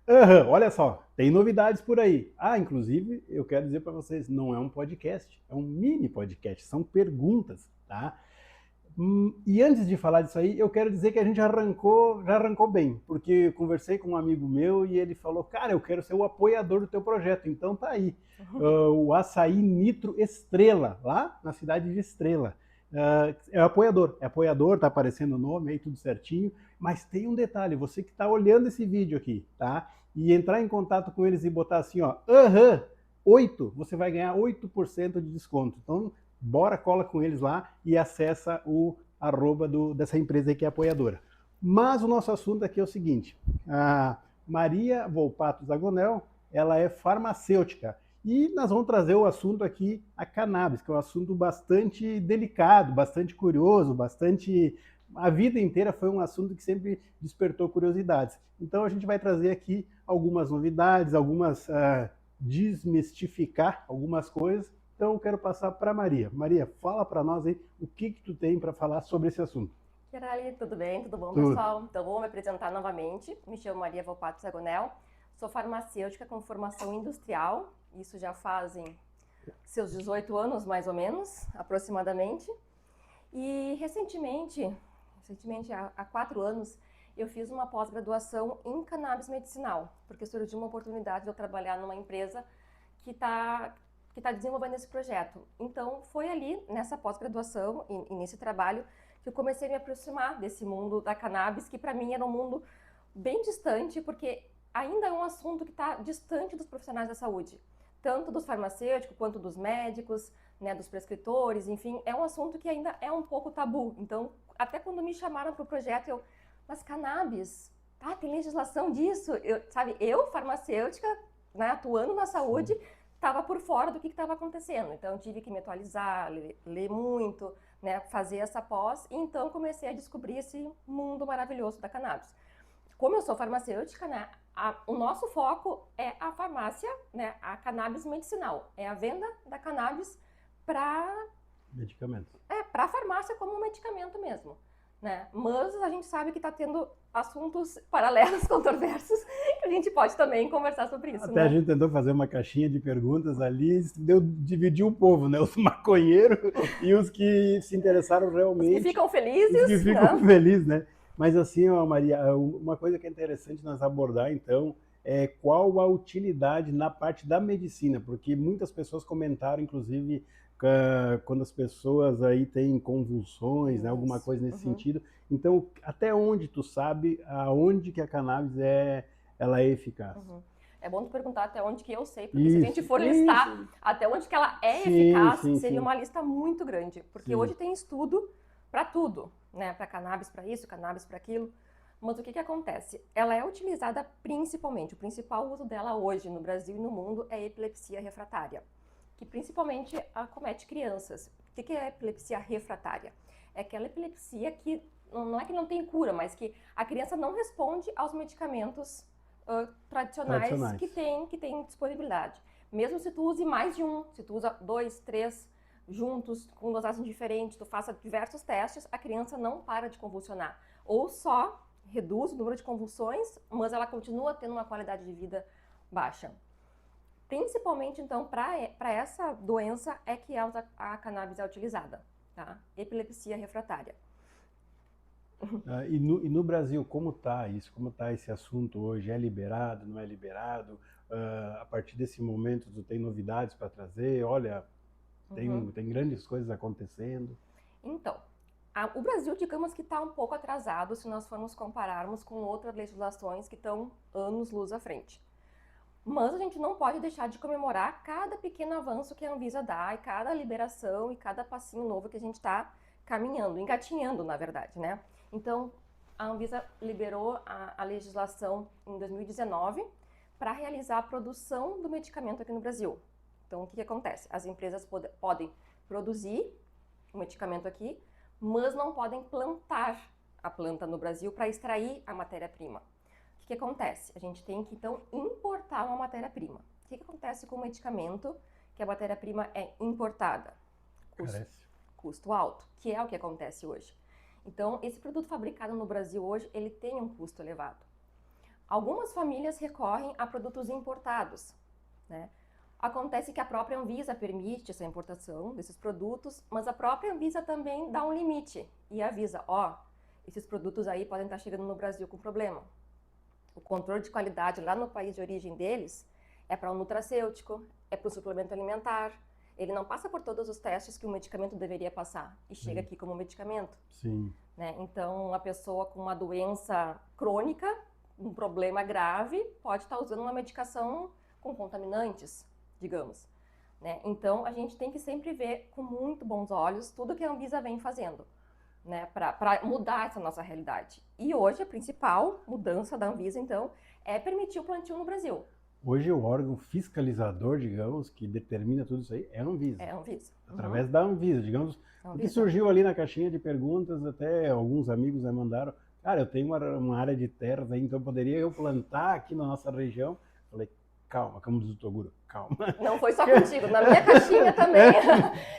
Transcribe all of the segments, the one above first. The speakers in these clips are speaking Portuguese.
Aham, olha só, tem novidades por aí. Ah, inclusive, eu quero dizer para vocês, não é um podcast, é um mini podcast, são perguntas, tá? E antes de falar disso aí, eu quero dizer que a gente já arrancou bem, porque eu conversei com um amigo meu e ele falou, cara, eu quero ser o apoiador do teu projeto, então tá aí, o Açaí Nitro Estrela, lá na cidade de Estrela. É apoiador, tá aparecendo o nome aí, tudo certinho, mas tem um detalhe, você que está olhando esse vídeo aqui, tá? E entrar em contato com eles e botar assim, ó, 8, você vai ganhar 8% de desconto. Então, bora, cola com eles lá e acessa o arroba dessa empresa aí que é apoiadora. Mas o nosso assunto aqui é o seguinte, a Maria Volpato Zagonel, ela é farmacêutica, e nós vamos trazer o assunto aqui, a cannabis, que é um assunto bastante delicado, bastante curioso, bastante... A vida inteira foi um assunto que sempre despertou curiosidades. Então a gente vai trazer aqui algumas novidades, desmistificar algumas coisas. Então eu quero passar para Maria. Maria, fala para nós aí o que tu tem para falar sobre esse assunto. Kirali, tudo bem? Tudo bom, Tudo. pessoal? Então, vou me apresentar novamente. Me chamo Maria Volpato Zagonel, sou farmacêutica com formação industrial, isso já fazem seus 18 anos, mais ou menos, aproximadamente. E recentemente há 4 anos, eu fiz uma pós-graduação em cannabis medicinal, porque surgiu uma oportunidade de eu trabalhar numa empresa que tá desenvolvendo esse projeto. Então, foi ali, nessa pós-graduação e nesse trabalho, que eu comecei a me aproximar desse mundo da cannabis, que para mim era um mundo bem distante, porque ainda é um assunto que está distante dos profissionais da saúde, tanto dos farmacêuticos quanto dos médicos, né, dos prescritores, enfim, é um assunto que ainda é um pouco tabu. Então, até quando me chamaram para o projeto, mas cannabis, tá, tem legislação disso, eu farmacêutica, né, atuando na saúde, estava por fora do que estava acontecendo. Então, tive que me atualizar, ler muito, né, fazer essa pós, e então comecei a descobrir esse mundo maravilhoso da cannabis. Como eu sou farmacêutica, né, o nosso foco é a farmácia, né, a cannabis medicinal, é a venda da cannabis para Medicamentos. para a farmácia como um medicamento mesmo. Né? Mas a gente sabe que está tendo assuntos paralelos, controversos, que a gente pode também conversar sobre isso, Até a né? gente tentou fazer uma caixinha de perguntas ali, dividiu o povo, né? Os maconheiros e os que se interessaram Os que realmente, ficam os que felizes, ficam né? felizes, né? Mas assim, ó, Maria, uma coisa que é interessante nós abordar, então, é qual a utilidade na parte da medicina, porque muitas pessoas comentaram, inclusive, quando as pessoas aí têm convulsões, né, alguma Isso. coisa nesse Uhum. sentido. Então, até onde tu sabe aonde que a cannabis ela é eficaz? Uhum. É bom tu perguntar até onde que eu sei, porque se a gente Isso, for listar isso. até onde que ela é Sim, eficaz, sim, seria sim, uma lista muito grande, porque sim. hoje tem estudo para tudo, né? Para cannabis, para isso, cannabis para aquilo. Mas o que acontece? Ela é utilizada principalmente, o principal uso dela hoje no Brasil e no mundo é a epilepsia refratária, que principalmente acomete crianças. O que é a epilepsia refratária? É aquela epilepsia que não é que não tem cura, mas que a criança não responde aos medicamentos tradicionais Tradicionais. que tem disponibilidade. Mesmo se tu use mais de um, se tu usa 2, 3 juntos, com dosagem diferente, tu faça diversos testes, a criança não para de convulsionar. Ou só reduz o número de convulsões, mas ela continua tendo uma qualidade de vida baixa. Principalmente, então, para essa doença é que a cannabis é utilizada, tá? Epilepsia refratária. E no Brasil, como está isso? Como está esse assunto hoje? É liberado, não é liberado? A partir desse momento, tu tem novidades para trazer? Olha, Uhum. tem grandes coisas acontecendo. Então, o Brasil, digamos que está um pouco atrasado se nós formos compararmos com outras legislações que estão anos-luz à frente. Mas a gente não pode deixar de comemorar cada pequeno avanço que a Anvisa dá e cada liberação e cada passinho novo que a gente está caminhando, engatinhando, na verdade, né? Então, a Anvisa liberou a legislação em 2019 para realizar a produção do medicamento aqui no Brasil. Então, o que acontece? As empresas podem produzir o medicamento aqui, mas não podem plantar a planta no Brasil para extrair a matéria-prima. O que acontece? A gente tem que, então, importar uma matéria-prima. O que acontece com o medicamento que a matéria-prima é importada? Custo, Carece. custo alto, que é o que acontece hoje. Então, esse produto fabricado no Brasil hoje, ele tem um custo elevado. Algumas famílias recorrem a produtos importados, né? Acontece que a própria Anvisa permite essa importação desses produtos, mas a própria Anvisa também dá um limite e avisa, esses produtos aí podem estar chegando no Brasil com problema. O controle de qualidade lá no país de origem deles é para um nutracêutico, é para o suplemento alimentar. Ele não passa por todos os testes que o medicamento deveria passar e chega aqui como medicamento. Sim. Né? Então, a pessoa com uma doença crônica, um problema grave, pode estar usando uma medicação com contaminantes, digamos. Né? Então, a gente tem que sempre ver com muito bons olhos tudo que a Anvisa vem fazendo, né? Para mudar essa nossa realidade. E hoje, a principal mudança da Anvisa, então, é permitir o plantio no Brasil. Hoje o órgão fiscalizador, digamos, que determina tudo isso aí é a Anvisa. É a Anvisa. Através da Anvisa, digamos. Anvisa. O que surgiu ali na caixinha de perguntas, até alguns amigos me mandaram, cara, eu tenho uma área de terras aí, então poderia eu plantar aqui na nossa região? Falei, calma, como diz o Toguro, calma. Não foi só contigo, na minha caixinha também.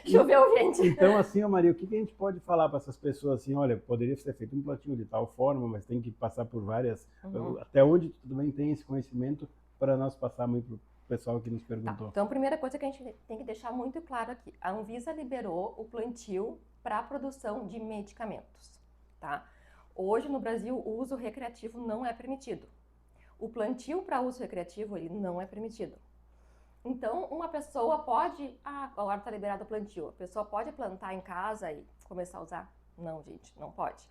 Choveu, gente. Então, assim, Maria, o que a gente pode falar para essas pessoas assim, olha, poderia ser feito um plantio de tal forma, mas tem que passar por várias, até onde tu também tem esse conhecimento para nós passarmos para o pessoal que nos perguntou. Tá, então, a primeira coisa que a gente tem que deixar muito claro aqui, a Anvisa liberou o plantio para a produção de medicamentos, tá? Hoje, no Brasil, o uso recreativo não é permitido. O plantio para uso recreativo, ele não é permitido. Então, uma pessoa pode, agora está liberado o plantio, a pessoa pode plantar em casa e começar a usar? Não, gente, não pode.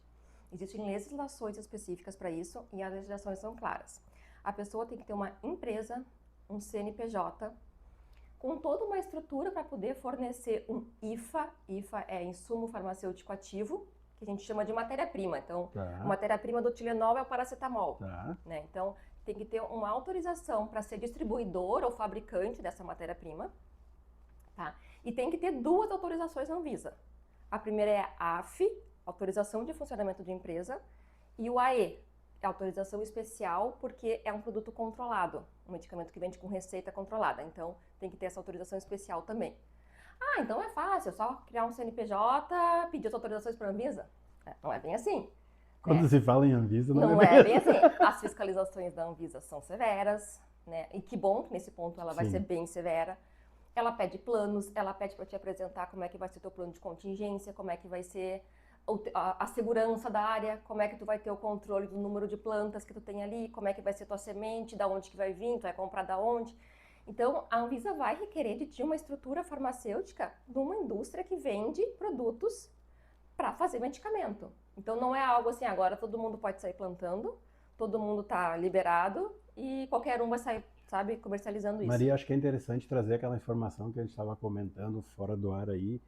Existem legislações específicas para isso e as legislações são claras. A pessoa tem que ter uma empresa, um CNPJ, com toda uma estrutura para poder fornecer um IFA. IFA é insumo farmacêutico ativo, que a gente chama de matéria-prima. Então, a matéria-prima do Tilenol é o paracetamol. Né? Então, tem que ter uma autorização para ser distribuidor ou fabricante dessa matéria-prima. Tá? E tem que ter 2 autorizações na Anvisa. A primeira é a AF, autorização de funcionamento de empresa, e o AE, autorização especial, porque é um produto controlado, um medicamento que vende com receita controlada. Então, tem que ter essa autorização especial também. Então é fácil, é só criar um CNPJ, pedir as autorizações para a Anvisa. Não é bem assim. Quando se fala em Anvisa, não é bem assim. As fiscalizações da Anvisa são severas, né? E que bom que nesse ponto ela vai ser bem severa. Ela pede planos, ela pede para te apresentar como é que vai ser teu plano de contingência, como é que vai ser a segurança da área, como é que tu vai ter o controle do número de plantas que tu tem ali, como é que vai ser tua semente, da onde que vai vir, tu vai comprar da onde. Então, a Anvisa vai requerer de ti uma estrutura farmacêutica de uma indústria que vende produtos para fazer medicamento. Então, não é algo assim, agora todo mundo pode sair plantando, todo mundo está liberado e qualquer um vai sair, sabe, comercializando isso. Maria, acho que é interessante trazer aquela informação que a gente estava comentando fora do ar aí,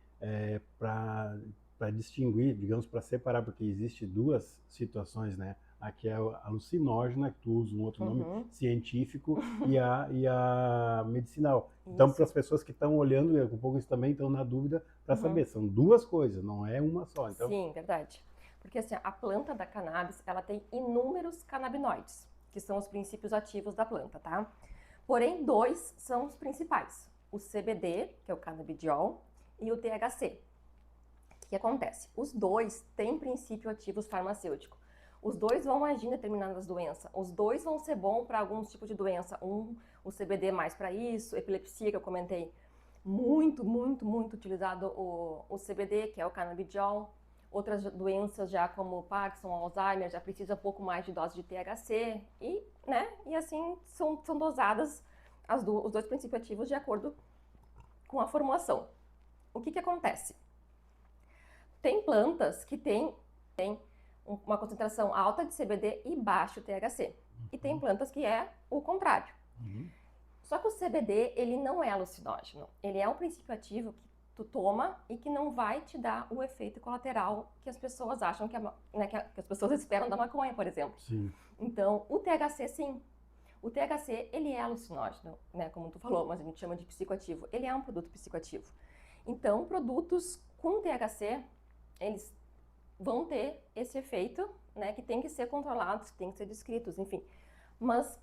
para distinguir, digamos, para separar, porque existe 2 situações, né? Aqui é a alucinógena, que tu usa um outro nome científico, e a medicinal. Então, para as pessoas que estão olhando, e um pouco isso também estão na dúvida, para saber, são 2 coisas, não é uma só. Então... Sim, verdade. Porque assim, a planta da cannabis, ela tem inúmeros canabinoides, que são os princípios ativos da planta, tá? Porém, 2 são os principais. O CBD, que é o cannabidiol, e o THC. O que acontece? Os 2 têm princípio ativos farmacêutico. Os 2 vão agir em determinadas doenças. Os 2 vão ser bons para alguns tipos de doença. O CBD mais para isso, epilepsia, que eu comentei. Muito, muito, muito utilizado o CBD, que é o cannabidiol. Outras doenças já como Parkinson, Alzheimer, já precisa um pouco mais de dose de THC. E assim são dosadas os 2 princípios ativos de acordo com a formulação. O que acontece? Tem plantas que têm uma concentração alta de CBD e baixo THC. E tem plantas que é o contrário. Só que o CBD, ele não é alucinógeno. Ele é um princípio ativo que tu toma e que não vai te dar o efeito colateral que as pessoas acham que as pessoas esperam da maconha, por exemplo. Sim. Então, o THC, sim. O THC, ele é alucinógeno, né? Como tu falou, mas a gente chama de psicoativo. Ele é um produto psicoativo. Então, produtos com THC, eles vão ter esse efeito, né, que tem que ser controlados, que tem que ser descritos, enfim. Mas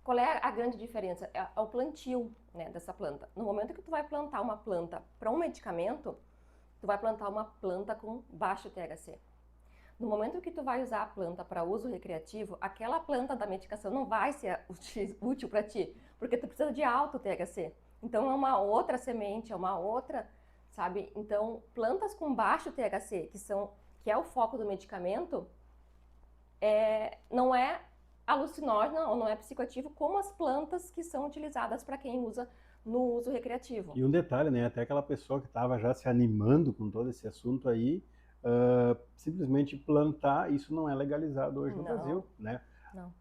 qual é a grande diferença? É o plantio, né, dessa planta. No momento que tu vai plantar uma planta para um medicamento, tu vai plantar uma planta com baixo THC. No momento que tu vai usar a planta para uso recreativo, aquela planta da medicação não vai ser útil para ti, porque tu precisa de alto THC. Então é uma outra semente, é uma outra, sabe? Então, plantas com baixo THC, que é o foco do medicamento, não é alucinógena ou não é psicoativo como as plantas que são utilizadas para quem usa no uso recreativo. E um detalhe, né? Até aquela pessoa que estava já se animando com todo esse assunto aí, simplesmente plantar, isso não é legalizado hoje no Brasil, né? Não.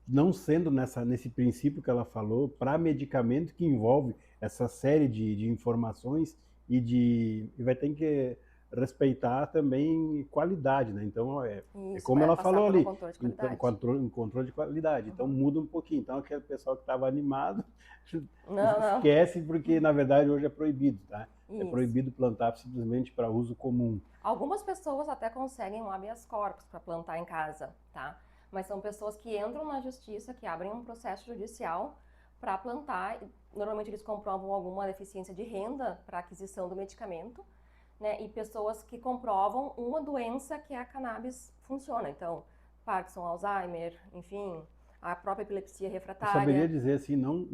Não sendo nesse princípio que ela falou, para medicamento que envolve essa série de informações e vai ter que respeitar também qualidade, né? Então, Isso, como ela falou ali, controle de então, qualidade. controle de qualidade. Então, muda um pouquinho. Então, aquele pessoal que estava animado, Não. esquece, porque, na verdade, hoje é proibido, tá? Isso. É proibido plantar simplesmente para uso comum. Algumas pessoas até conseguem um habeas corpus para plantar em casa, tá? Mas são pessoas que entram na justiça, que abrem um processo judicial para plantar. Normalmente eles comprovam alguma deficiência de renda para aquisição do medicamento, né? E pessoas que comprovam uma doença que a cannabis funciona. Então, Parkinson, Alzheimer, enfim, a própria epilepsia refratária. Eu saberia dizer assim, não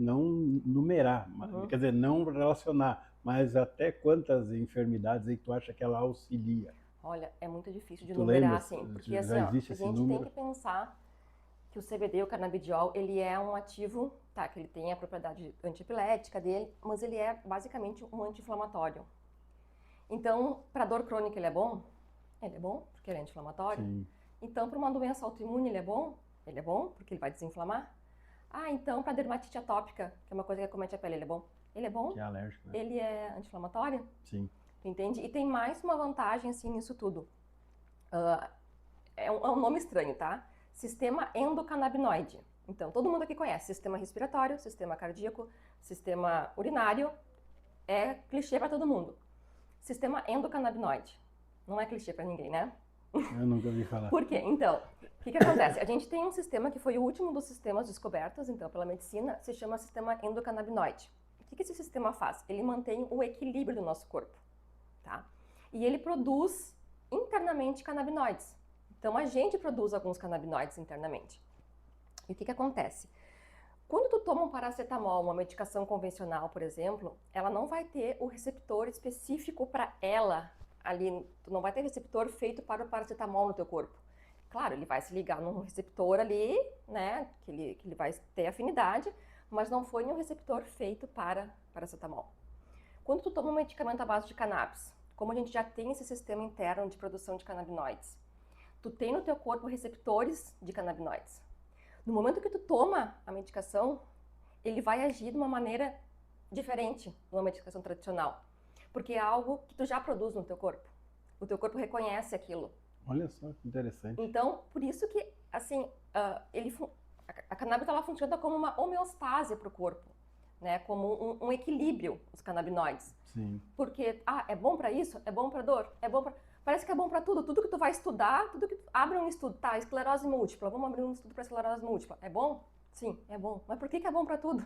numerar, quer dizer, não relacionar, mas até quantas enfermidades aí tu acha que ela auxilia? Olha, é muito difícil de Tu numerar, lembra? assim, porque Já assim, existe a esse gente número? tem que pensar que o CBD, o canabidiol, ele é um ativo, tá, que ele tem a propriedade antiepilética dele, mas ele é basicamente um anti-inflamatório. Então, para dor crônica ele é bom? Ele é bom, porque ele é anti-inflamatório. Sim. Então, para uma doença autoimune ele é bom? Ele é bom, porque ele vai desinflamar. Ah, então para dermatite atópica, que é uma coisa que acomete a pele, ele é bom? Ele é bom. Que é alérgico, né? Ele é anti-inflamatório? Sim. Tu entende? E tem mais uma vantagem, assim, nisso tudo. É um nome estranho, tá? Sistema endocannabinoide. Então, todo mundo aqui conhece sistema respiratório, sistema cardíaco, sistema urinário. É clichê para todo mundo. Sistema endocannabinoide. Não é clichê para ninguém, né? Eu nunca ouvi falar. Por quê? Então, o que acontece? A gente tem um sistema que foi o último dos sistemas descobertos, então, pela medicina, se chama sistema endocannabinoide. O que esse sistema faz? Ele mantém o equilíbrio do nosso corpo, tá? E ele produz internamente canabinoides. Então, a gente produz alguns canabinoides internamente. E o que acontece? Quando tu toma um paracetamol, uma medicação convencional, por exemplo, ela não vai ter o receptor específico para ela ali, tu não vai ter receptor feito para o paracetamol no teu corpo. Claro, ele vai se ligar num receptor ali, né, que ele vai ter afinidade, mas não foi nenhum receptor feito para paracetamol. Quando tu toma um medicamento à base de cannabis, como a gente já tem esse sistema interno de produção de canabinoides, tu tem no teu corpo receptores de canabinoides. No momento que tu toma a medicação, ele vai agir de uma maneira diferente de uma medicação tradicional, porque é algo que tu já produz no teu corpo. O teu corpo reconhece aquilo. Olha só que interessante. Então, por isso que, assim, a cannabis ela funciona como uma homeostase para o corpo, né? Como um equilíbrio, os canabinoides. Sim. Porque, é bom para isso? É bom para dor? É bom para... Parece que é bom para tudo. Tudo que tu vai estudar, tudo que tu... Abre um estudo, tá? Esclerose múltipla. Vamos abrir um estudo para esclerose múltipla. É bom? Sim, é bom. Mas por que é bom para tudo?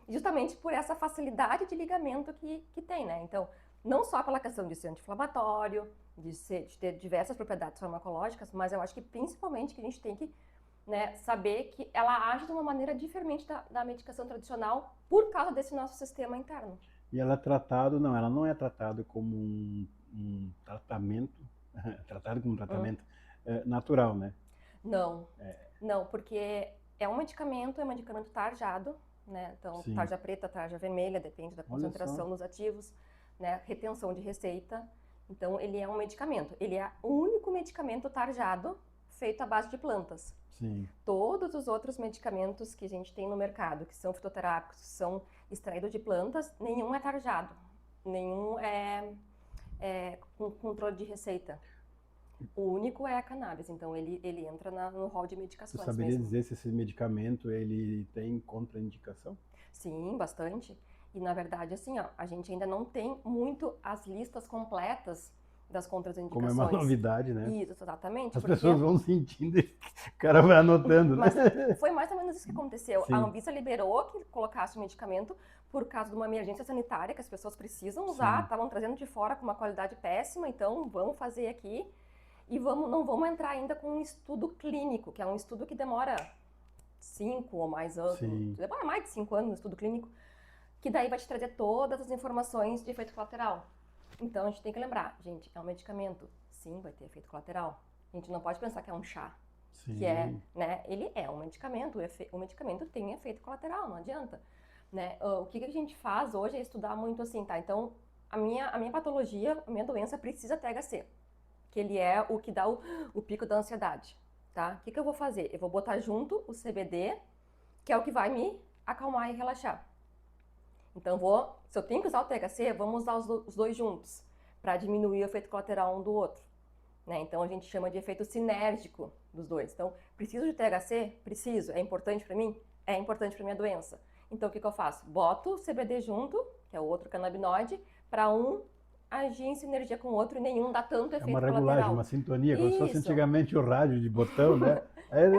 Justamente por essa facilidade de ligamento que tem, né? Então, não só pela questão de ser anti-inflamatório, de ter diversas propriedades farmacológicas, mas eu acho que principalmente que a gente tem que, né, saber que ela age de uma maneira diferente da medicação tradicional por causa desse nosso sistema interno. E ela é tratado, não, ela não é tratada como um tratamento, tratado como um tratamento natural, né? Não, não, porque é um medicamento tarjado, né? Então, Sim. tarja preta, tarja vermelha, depende da concentração dos ativos, né? Retenção de receita. Então, ele é um medicamento. Ele é o único medicamento tarjado feito à base de plantas. Sim. Todos os outros medicamentos que a gente tem no mercado, que são fitoterápicos, que são extraídos de plantas, nenhum é tarjado. Nenhum é com controle de receita. O único é a cannabis, então ele entra no rol de medicações. Você saberia dizer se esse medicamento ele tem contraindicação? Sim, bastante. E na verdade, assim, a gente ainda não tem muito as listas completas das contraindicações. Como é uma novidade, né? Isso, exatamente. As pessoas vão sentindo, o cara vai anotando, né? Mas foi mais ou menos isso que aconteceu. Sim. A Anvisa liberou que colocasse o medicamento por causa de uma emergência sanitária que as pessoas precisam usar, estavam trazendo de fora com uma qualidade péssima, então vamos fazer aqui. E não vamos entrar ainda com um estudo clínico, que é um estudo que demora 5 ou mais anos, demora mais de 5 anos no estudo clínico, que daí vai te trazer todas as informações de efeito colateral. Então a gente tem que lembrar, gente, é um medicamento, sim, vai ter efeito colateral. A gente não pode pensar que é um chá, que é, né, ele é um medicamento, o medicamento tem efeito colateral, não adianta. Né? O que a gente faz hoje é estudar muito assim, tá? Então, a minha patologia, a minha doença precisa THC, que ele é o que dá o pico da ansiedade, tá? O que eu vou fazer? Eu vou botar junto o CBD, que é o que vai me acalmar e relaxar. Então, se eu tenho que usar o THC, vamos usar os dois juntos, para diminuir o efeito colateral um do outro. Né? Então, a gente chama de efeito sinérgico dos dois. Então, preciso de THC? Preciso. É importante para mim? É importante para minha doença. Então, o que eu faço? Boto o CBD junto, que é o outro canabinoide, para um agir em sinergia com o outro e nenhum dá tanto efeito colateral. É uma regulagem, uma sintonia, como se fosse antigamente o rádio de botão, né?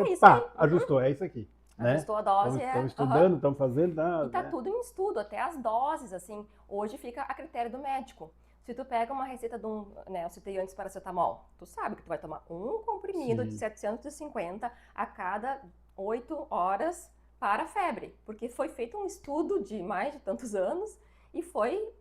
Isso aí. Ajustou, é isso aqui. Ajustou a dose, Estão estudando, estão fazendo. E tá tudo em estudo, até as doses, assim. Hoje fica a critério do médico. Se tu pega uma receita de né, eu citei antes paracetamol, tu sabe que tu vai tomar um comprimido de 750 a cada 8 horas para a febre, porque foi feito um estudo de mais de tantos anos e foi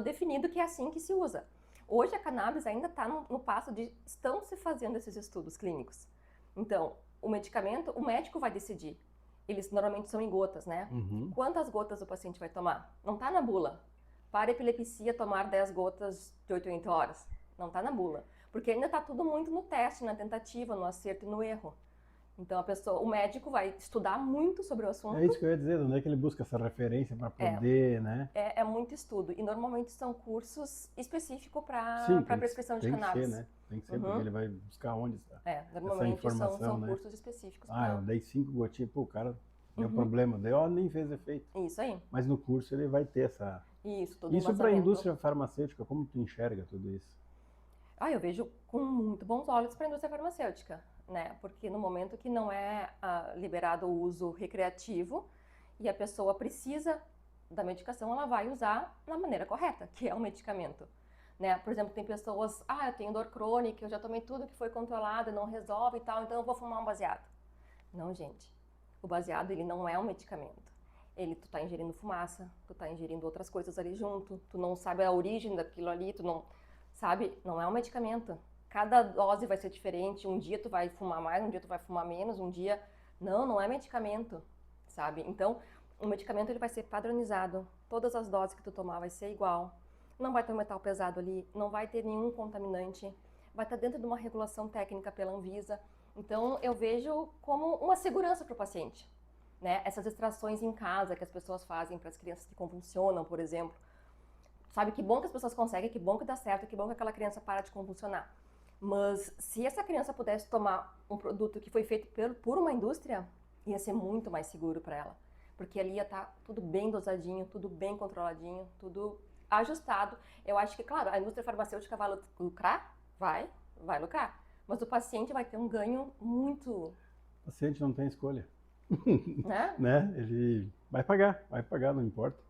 definido que é assim que se usa. Hoje a cannabis ainda está no passo de estão se fazendo esses estudos clínicos. Então, o medicamento, o médico vai decidir. Eles normalmente são em gotas, né? Quantas gotas o paciente vai tomar? Não está na bula. Para epilepsia, tomar 10 gotas de 8 a 8 horas. Não está na bula. Porque ainda está tudo muito no teste, na tentativa, no acerto e no erro. Então, o médico vai estudar muito sobre o assunto. É isso que eu ia dizer, onde é que ele busca essa referência para poder, né? É muito estudo. E normalmente são cursos específicos para prescrição de cannabis. Tem que ser, né? Tem que ser, porque ele vai buscar onde está. Normalmente essa informação, são né? cursos específicos. Eu dei 5 gotinhas, o cara deu problema, nem fez efeito. Isso aí. Mas no curso ele vai ter essa... Isso para a indústria farmacêutica, como tu enxerga tudo isso? Eu vejo com muito bons olhos para a indústria farmacêutica, né? Porque no momento que não é liberado o uso recreativo e a pessoa precisa da medicação, ela vai usar na maneira correta, que é o medicamento. Né? Por exemplo, tem pessoas, eu tenho dor crônica, eu já tomei tudo que foi controlado, não resolve e tal, então eu vou fumar um baseado. Não, gente. O baseado, ele não é um medicamento. Tu tá ingerindo fumaça, tu tá ingerindo outras coisas ali junto, tu não sabe a origem daquilo ali, tu não sabe, não é um medicamento. Cada dose vai ser diferente, um dia tu vai fumar mais, um dia tu vai fumar menos, um dia... Não é medicamento, sabe? Então, o medicamento ele vai ser padronizado, todas as doses que tu tomar vai ser igual, não vai ter um metal pesado ali, não vai ter nenhum contaminante, vai estar dentro de uma regulação técnica pela Anvisa. Então, eu vejo como uma segurança para o paciente. Né? Essas extrações em casa que as pessoas fazem para as crianças que convulsionam, por exemplo. Sabe, que bom que as pessoas conseguem, que bom que dá certo, que bom que aquela criança para de convulsionar. Mas se essa criança pudesse tomar um produto que foi feito por uma indústria, ia ser muito mais seguro para ela. Porque ali ia estar tudo bem dosadinho, tudo bem controladinho, tudo ajustado. Eu acho que, claro, a indústria farmacêutica vai lucrar? Vai lucrar. Mas o paciente vai ter um ganho muito... O paciente não tem escolha. Né? Ele vai pagar, não importa.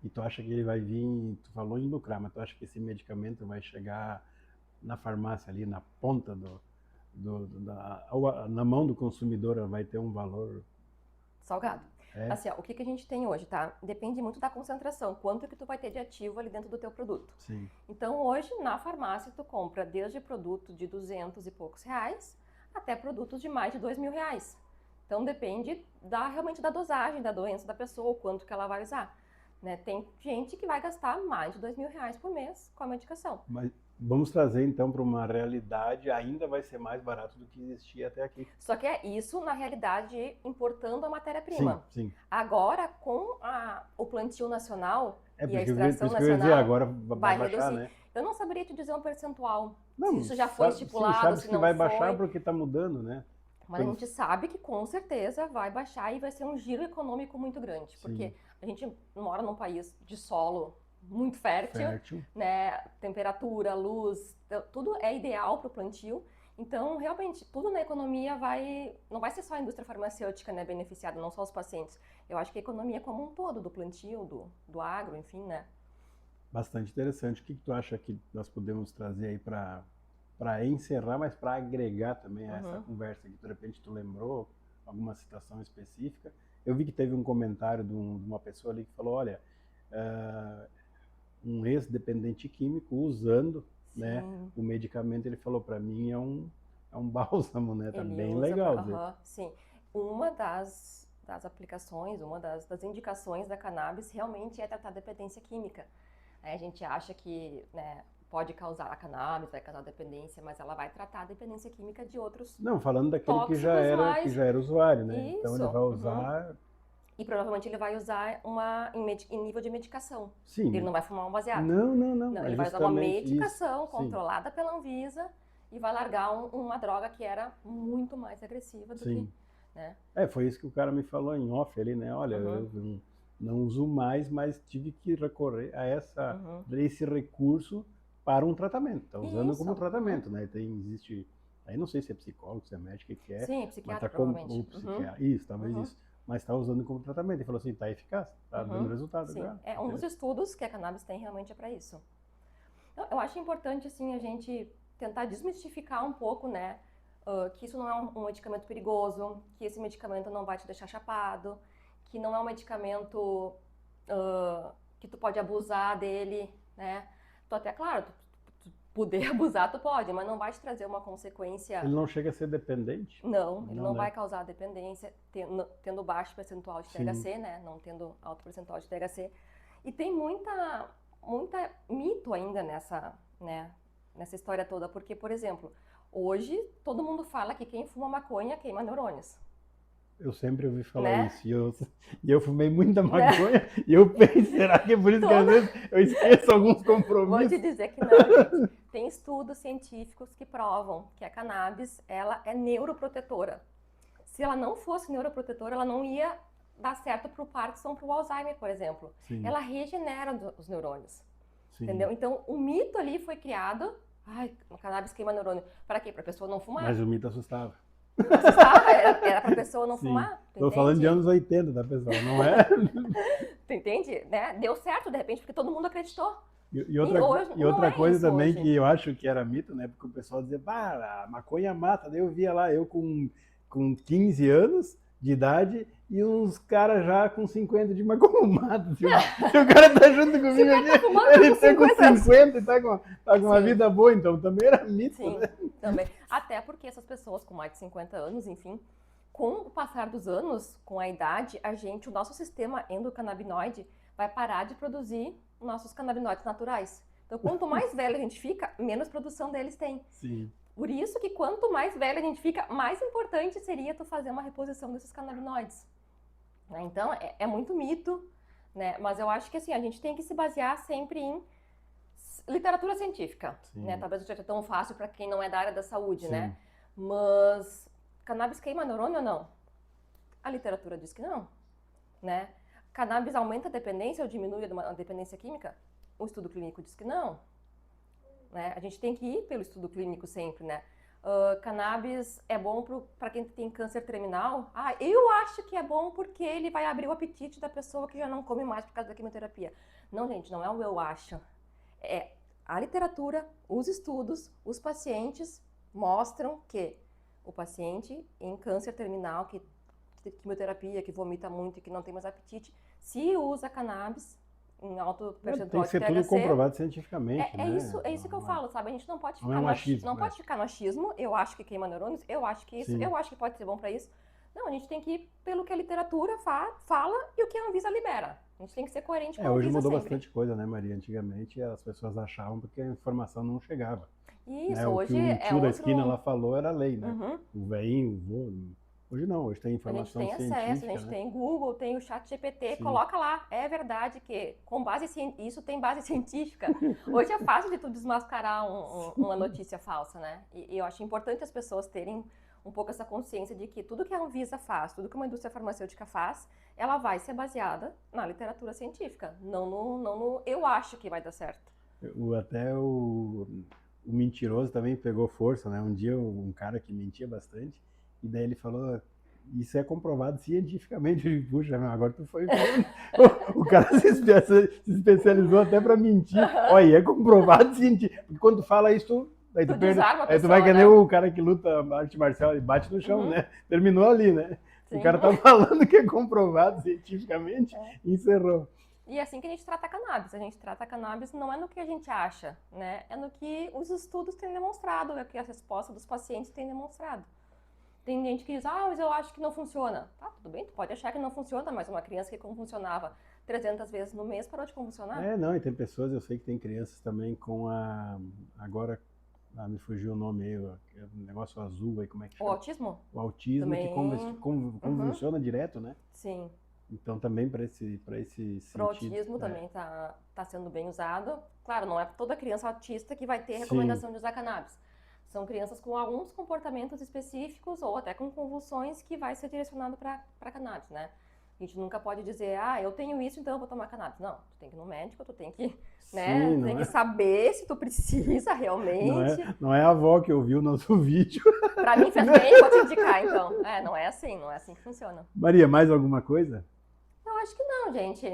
E tu acha que ele vai vir, tu falou em lucrar, mas tu acha que esse medicamento vai chegar na farmácia ali, na ponta na mão do consumidor, vai ter um valor... Salgado. Assim, o que a gente tem hoje, tá? Depende muito da concentração, quanto que tu vai ter de ativo ali dentro do teu produto. Sim. Então, hoje, na farmácia, tu compra desde produto de 200 e poucos reais até produtos de mais de 2 mil reais. Então, depende realmente da dosagem da doença da pessoa, o quanto que ela vai usar. Né? Tem gente que vai gastar mais de 2 mil reais por mês com a medicação. Mas vamos trazer, então, para uma realidade, ainda vai ser mais barato do que existia até aqui. Só que é isso, na realidade, importando a matéria-prima. Sim. Agora, com o plantio nacional e a extração nacional, eu ia dizer, agora vai baixar, reduzir. né? Eu não saberia te dizer um percentual, Não, se isso já foi estipulado, sabe se que não vai foi. baixar porque está mudando, né? Mas a gente sabe que com certeza vai baixar e vai ser um giro econômico muito grande. Porque a gente mora num país de solo muito fértil, né? Temperatura, luz, tudo é ideal para o plantio. Então, realmente, tudo na economia não vai ser só a indústria farmacêutica, né, beneficiada, não só os pacientes. Eu acho que a economia como um todo, do plantio, do agro, enfim, né? Bastante interessante. O que tu acha que nós podemos trazer aí para para encerrar, mas para agregar também a essa conversa que de repente tu lembrou alguma situação específica. Eu vi que teve um comentário de uma pessoa ali que falou, olha, um ex-dependente químico usando, né, o medicamento, ele falou, para mim é um bálsamo, né? Tá Ele bem usa legal. sim. Uma das aplicações, uma das indicações da cannabis realmente é tratar dependência química. A gente acha que, né, pode causar a cannabis, vai causar dependência, mas ela vai tratar a dependência química de outros. Não, falando daquele que já era usuário, né? Isso. Então ele vai usar. E provavelmente ele vai usar em nível de medicação. Sim. Ele não vai fumar um baseado. Não. Ele vai usar uma medicação controlada pela Anvisa e vai largar uma droga que era muito mais agressiva do que. Né? Foi isso que o cara me falou em off ali, né? Olha, eu não uso mais, mas tive que recorrer a esse recurso para um tratamento. Está usando como tratamento, né? Existe, aí não sei se é psicólogo, se é médico, o que é. Sim, psiquiatra, provavelmente. Isso, talvez isso. Mas está usando como tratamento. Ele falou assim, está eficaz, está dando resultado. Sim, um dos estudos que a cannabis tem realmente é para isso. Eu acho importante, assim, a gente tentar desmistificar um pouco, né? Que isso não é um medicamento perigoso, que esse medicamento não vai te deixar chapado, que não é um medicamento que tu pode abusar dele, né? Tu até, claro, tu poder abusar tu pode, mas não vai te trazer uma consequência... Ele não chega a ser dependente? Não, ele não vai causar dependência, tendo baixo percentual de THC, né? Não tendo alto percentual de THC. E tem muita mito ainda nessa história toda, porque, por exemplo, hoje todo mundo fala que quem fuma maconha queima neurônios. Eu sempre ouvi falar isso, e eu fumei muita maconha, e eu pensei, será que é por isso que às vezes eu esqueço alguns compromissos? Vou te dizer que não, gente. Tem estudos científicos que provam que a cannabis, ela é neuroprotetora. Se ela não fosse neuroprotetora, ela não ia dar certo para o Parkinson, para o Alzheimer, por exemplo. Sim. Ela regenera os neurônios, Sim. entendeu? Então, o mito ali foi criado, a cannabis queima neurônio. Para quê? Para a pessoa não fumar. Mas o mito assustava. Era para a pessoa não fumar. Estou falando de anos 80 da pessoa, não é? Tu entende? Né? Deu certo, de repente, porque todo mundo acreditou. E outra coisa também hoje. Que eu acho que era mito, né? Porque o pessoal dizia, a maconha mata. Daí eu via lá, eu com 15 anos de idade e uns caras já com 50 de maconha. Se o cara tá junto comigo aqui, ele tá com 50 e tá com uma vida boa, então também era mito. Sim, né? Também. Até porque essas pessoas com mais de 50 anos, enfim, com o passar dos anos, com a idade, o nosso sistema endocannabinoide vai parar de produzir nossos canabinoides naturais. Então, quanto mais velho a gente fica, menos produção deles tem. Sim. Por isso que quanto mais velho a gente fica, mais importante seria tu fazer uma reposição desses canabinoides. Então, é muito mito, né? Mas eu acho que assim, a gente tem que se basear sempre em literatura científica, né? Talvez não seja tão fácil para quem não é da área da saúde, né? Mas cannabis queima neurônio ou não? A literatura diz que não, né? Cannabis aumenta a dependência ou diminui a dependência química? O estudo clínico diz que não. Né? A gente tem que ir pelo estudo clínico sempre, né? Cannabis é bom para quem tem câncer terminal? Eu acho que é bom porque ele vai abrir o apetite da pessoa que já não come mais por causa da quimioterapia. Não, gente, não é o eu acho. É a literatura, os estudos, os pacientes mostram que o paciente em câncer terminal, que tem quimioterapia, que vomita muito e que não tem mais apetite, se usa cannabis em alto percentual de THC... Tem que ser tudo comprovado cientificamente, né? É isso que eu falo, sabe? A gente não pode ficar, pode ficar no achismo, eu acho que queima neurônios, eu acho que isso, eu acho que pode ser bom para isso. Não, a gente tem que ir pelo que a literatura fala e o que a Anvisa libera. A gente tem que ser coerente com a Anvisa hoje mudou sempre. Bastante coisa, né, Maria? Antigamente as pessoas achavam porque a informação não chegava. Isso, né? hoje o que o tio da esquina lá falou era lei, né? O velhinho, o vô... Hoje não, hoje tem informação científica. A gente tem acesso, a gente tem Google, tem o chat GPT, coloca lá. É verdade que com base isso tem base científica. Hoje é fácil de tu desmascarar uma notícia falsa, né? E eu acho importante as pessoas terem um pouco essa consciência de que tudo que a Anvisa faz, tudo que uma indústria farmacêutica faz, ela vai ser baseada na literatura científica, não no eu acho que vai dar certo. Até o mentiroso também pegou força, né? Um dia um cara que mentia bastante, e daí ele falou, isso é comprovado cientificamente. Puxa, agora tu foi... o cara se especializou até para mentir. Olha, é comprovado cientificamente. Porque quando tu fala isso, Aí Tu desarma a aí tu pessoa, vai que nem né? o cara que luta arte marcial e bate no chão, Uhum. né? Terminou ali, né? Sim. O cara tá falando que é comprovado cientificamente É. e encerrou. E é assim que a gente trata a cannabis. A gente trata a cannabis não é no que a gente acha, né? É no que os estudos têm demonstrado, é o que a resposta dos pacientes tem demonstrado. Tem gente que diz, mas eu acho que não funciona. Tá, tudo bem, tu pode achar que não funciona, mas uma criança que convulsionava 300 vezes no mês parou de convulsionar. Não, e tem pessoas, eu sei que tem crianças também com agora, me fugiu o nome aí, o negócio azul aí, como é que O chama? autismo? O autismo Também. que convulsiona direto, né? Sim. Então também para esse Pro sentido. autismo também tá sendo bem usado. Claro, não é toda criança autista que vai ter Sim. recomendação de usar cannabis. São crianças com alguns comportamentos específicos ou até com convulsões que vai ser direcionado para cannabis, né? A gente nunca pode dizer, eu tenho isso, então eu vou tomar cannabis. Não, tu tem que ir no médico, tu tem que, né? Sim, Tu não tem que é, saber se tu precisa realmente. não é a avó que ouviu o nosso vídeo. Pra mim fez bem, vou te indicar, então. Não é assim que funciona. Maria, mais alguma coisa? Eu acho que não, gente.